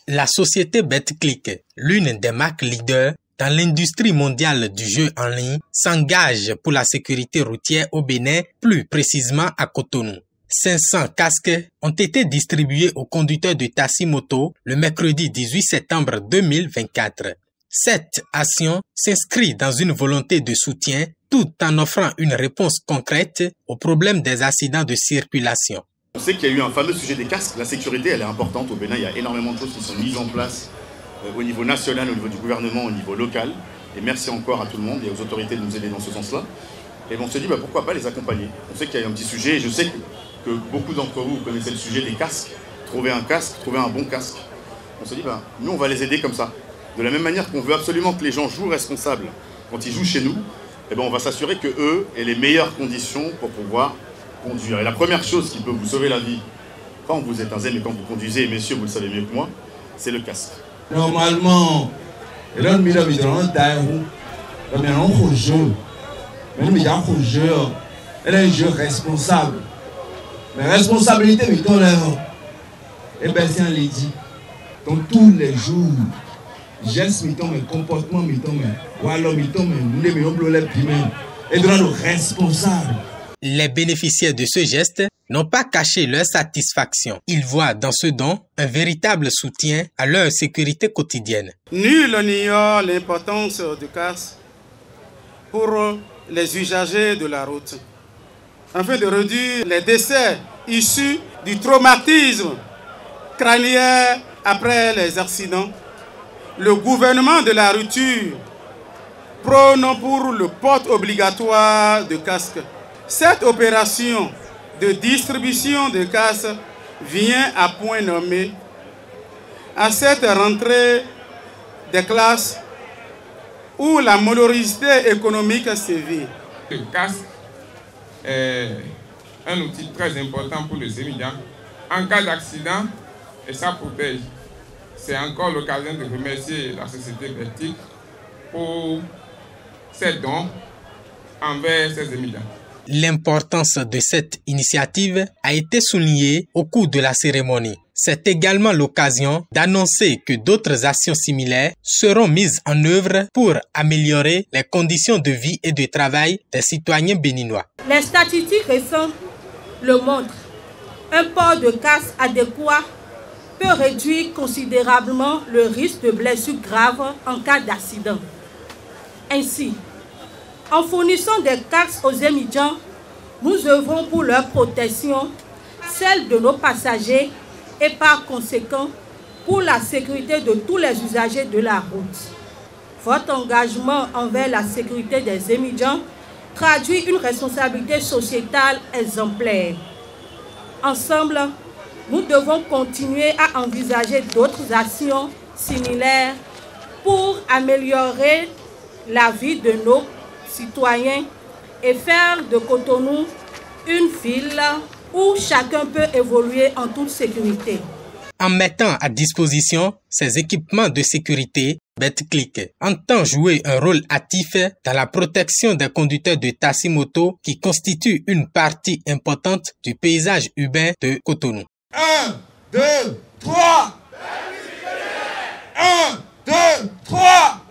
La société Betclic, l'une des marques leaders dans l'industrie mondiale du jeu en ligne, s'engage pour la sécurité routière au Bénin, plus précisément à Cotonou. 500 casques ont été distribués aux conducteurs de taxi moto le mercredi 18 septembre 2024. Cette action s'inscrit dans une volonté de soutien tout en offrant une réponse concrète aux problèmes des accidents de circulation. On sait qu'il y a eu un fameux sujet des casques. La sécurité, elle est importante au Bénin. Il y a énormément de choses qui sont mises en place au niveau national, au niveau du gouvernement, au niveau local. Et merci encore à tout le monde et aux autorités de nous aider dans ce sens-là. Et on se dit, pourquoi pas les accompagner. On sait qu'il y a un petit sujet et je sais que beaucoup d'entre vous connaissez le sujet des casques. Trouver un casque, trouver un bon casque. On se dit, nous, on va les aider comme ça. De la même manière qu'on veut absolument que les gens jouent responsables quand ils jouent chez nous, on va s'assurer qu'eux aient les meilleures conditions pour pouvoir conduire. Et la première chose qui peut vous sauver la vie quand vous êtes un zen et quand vous conduisez, et messieurs, vous le savez mieux que moi, c'est le casque. Normalement, c'est un jeu responsable. Mais responsabilité, c'est un lady. Donc tous les jours, gestes, mes comportements, mes et de le responsable. Les bénéficiaires de ce geste n'ont pas caché leur satisfaction. Ils voient dans ce don un véritable soutien à leur sécurité quotidienne. Nul n'ignore l'importance du casque pour les usagers de la route, afin de réduire les décès issus du traumatisme crânien après les accidents. Le gouvernement de la rupture prône pour le port obligatoire de casque. Cette opération de distribution de casques vient à point nommé à cette rentrée des classes où la morosité économique sévit. Le casque est un outil très important pour les étudiants. En cas d'accident, et ça protège. C'est encore l'occasion de remercier la société Betclic pour ses dons envers ses étudiants. L'importance de cette initiative a été soulignée au cours de la cérémonie. C'est également l'occasion d'annoncer que d'autres actions similaires seront mises en œuvre pour améliorer les conditions de vie et de travail des citoyens béninois. Les statistiques récentes le montrent. Un port de casque adéquat peut réduire considérablement le risque de blessures graves en cas d'accident. Ainsi, en fournissant des casques aux étudiants, nous œuvrons pour leur protection, celle de nos passagers et par conséquent pour la sécurité de tous les usagers de la route. Votre engagement envers la sécurité des étudiants traduit une responsabilité sociétale exemplaire. Ensemble, nous devons continuer à envisager d'autres actions similaires pour améliorer la vie de nos citoyens et faire de Cotonou une ville où chacun peut évoluer en toute sécurité. En mettant à disposition ces équipements de sécurité, Betclic entend jouer un rôle actif dans la protection des conducteurs de taxi moto qui constituent une partie importante du paysage urbain de Cotonou. 1, 2, 3 1, 2, 3